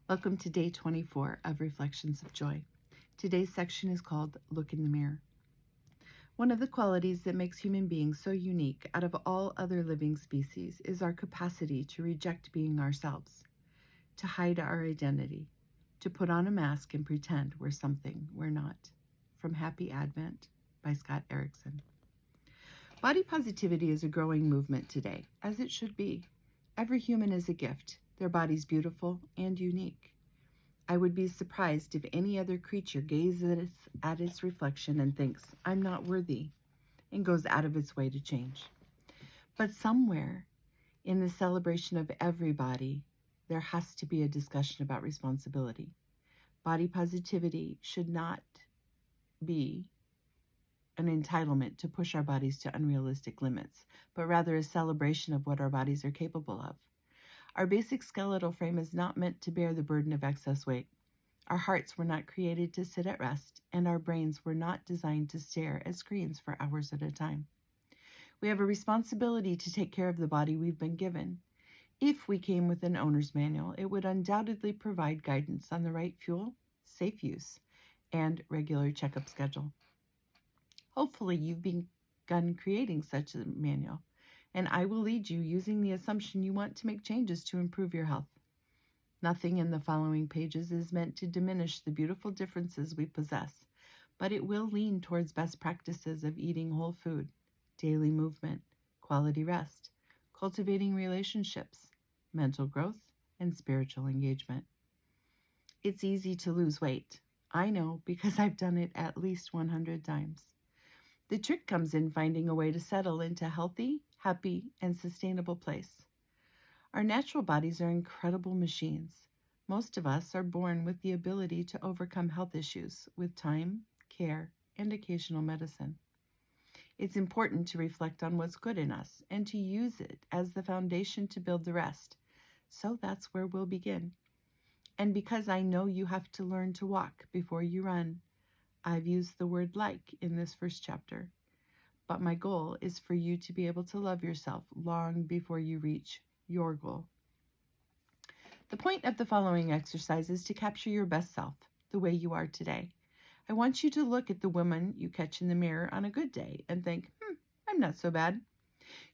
Welcome to day 24 of Reflections of Joy. Today's section is called Look in the Mirror. One of the qualities that makes human beings so unique out of all other living species is our capacity to reject being ourselves, to hide our identity, to put on a mask and pretend we're something we're not. From Happy Advent by Scott Erickson. Body positivity is a growing movement today, as it should be. Every human is a gift. Their body's beautiful and unique. I would be surprised if any other creature gazes at its reflection and thinks, I'm not worthy, and goes out of its way to change. But somewhere in the celebration of every body, there has to be a discussion about responsibility. Body positivity should not be an entitlement to push our bodies to unrealistic limits, but rather a celebration of what our bodies are capable of. Our basic skeletal frame is not meant to bear the burden of excess weight. Our hearts were not created to sit at rest, and our brains were not designed to stare at screens for hours at a time. We have a responsibility to take care of the body we've been given. If we came with an owner's manual, it would undoubtedly provide guidance on the right fuel, safe use, and regular checkup schedule. Hopefully, you've begun creating such a manual, and I will lead you using the assumption you want to make changes to improve your health. Nothing in the following pages is meant to diminish the beautiful differences we possess, but it will lean towards best practices of eating whole food, daily movement, quality rest, cultivating relationships, mental growth, and spiritual engagement. It's easy to lose weight. I know because I've done it at least 100 times. The trick comes in finding a way to settle into a healthy, happy, and sustainable place. Our natural bodies are incredible machines. Most of us are born with the ability to overcome health issues with time, care, and occasional medicine. It's important to reflect on what's good in us and to use it as the foundation to build the rest. So that's where we'll begin. And because I know you have to learn to walk before you run, I've used the word like in this first chapter, but my goal is for you to be able to love yourself long before you reach your goal. The point of the following exercise is to capture your best self, the way you are today. I want you to look at the woman you catch in the mirror on a good day and think, I'm not so bad.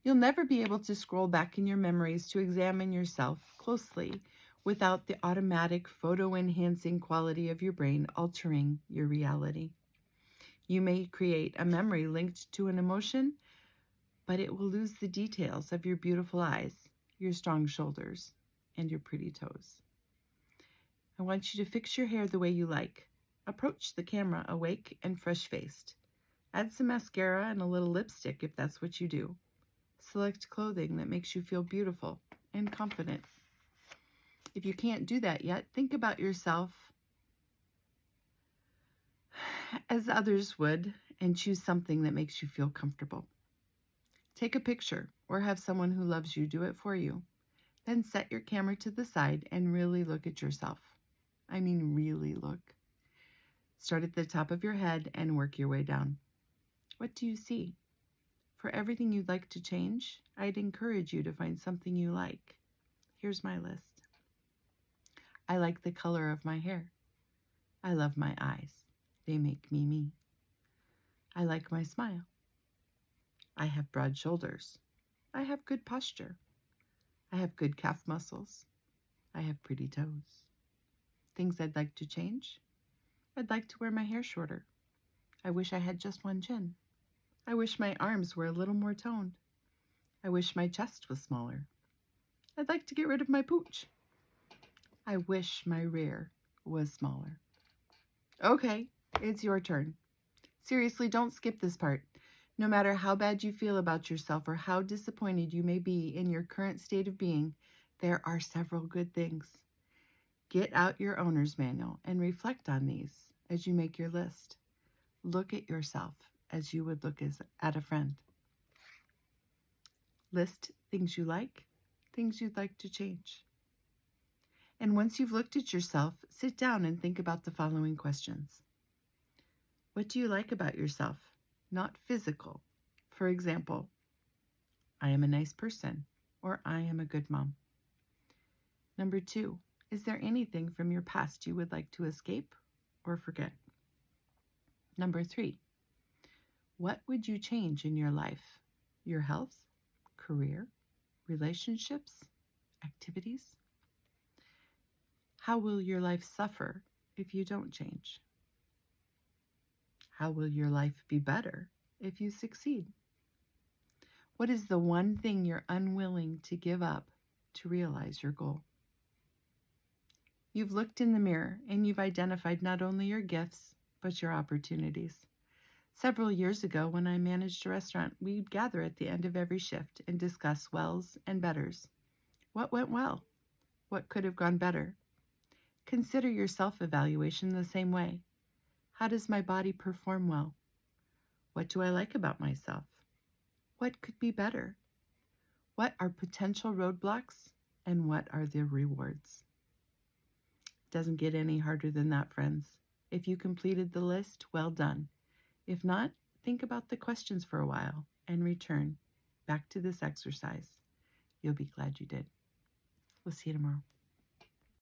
You'll never be able to scroll back in your memories to examine yourself closely without the automatic photo-enhancing quality of your brain altering your reality. You may create a memory linked to an emotion, but it will lose the details of your beautiful eyes, your strong shoulders, and your pretty toes. I want you to fix your hair the way you like. Approach the camera awake and fresh-faced. Add some mascara and a little lipstick if that's what you do. Select clothing that makes you feel beautiful and confident. If you can't do that yet, think about yourself as others would and choose something that makes you feel comfortable. Take a picture or have someone who loves you do it for you. Then set your camera to the side and really look at yourself. I mean, really look. Start at the top of your head and work your way down. What do you see? For everything you'd like to change, I'd encourage you to find something you like. Here's my list. I like the color of my hair. I love my eyes. They make me me. I like my smile. I have broad shoulders. I have good posture. I have good calf muscles. I have pretty toes. Things I'd like to change? I'd like to wear my hair shorter. I wish I had just one chin. I wish my arms were a little more toned. I wish my chest was smaller. I'd like to get rid of my pooch. I wish my rear was smaller. Okay, it's your turn. Seriously, don't skip this part. No matter how bad you feel about yourself or how disappointed you may be in your current state of being, there are several good things. Get out your owner's manual and reflect on these as you make your list. Look at yourself as you would look at a friend. List things you like, things you'd like to change. And once you've looked at yourself, sit down and think about the following questions. What do you like about yourself? Not physical. For example, I am a nice person, or I am a good mom. Number 2, Is there anything from your past you would like to escape or forget? Number 3, what would you change in your life? Your health, career, relationships, activities? How will your life suffer if you don't change? How will your life be better if you succeed? What is the one thing you're unwilling to give up to realize your goal? You've looked in the mirror and you've identified not only your gifts, but your opportunities. Several years ago, when I managed a restaurant, we'd gather at the end of every shift and discuss wells and betters. What went well? What could have gone better? Consider your self-evaluation the same way. How does my body perform well? What do I like about myself? What could be better? What are potential roadblocks and what are the rewards? Doesn't get any harder than that, friends. If you completed the list, well done. If not, think about the questions for a while and return back to this exercise. You'll be glad you did. We'll see you tomorrow.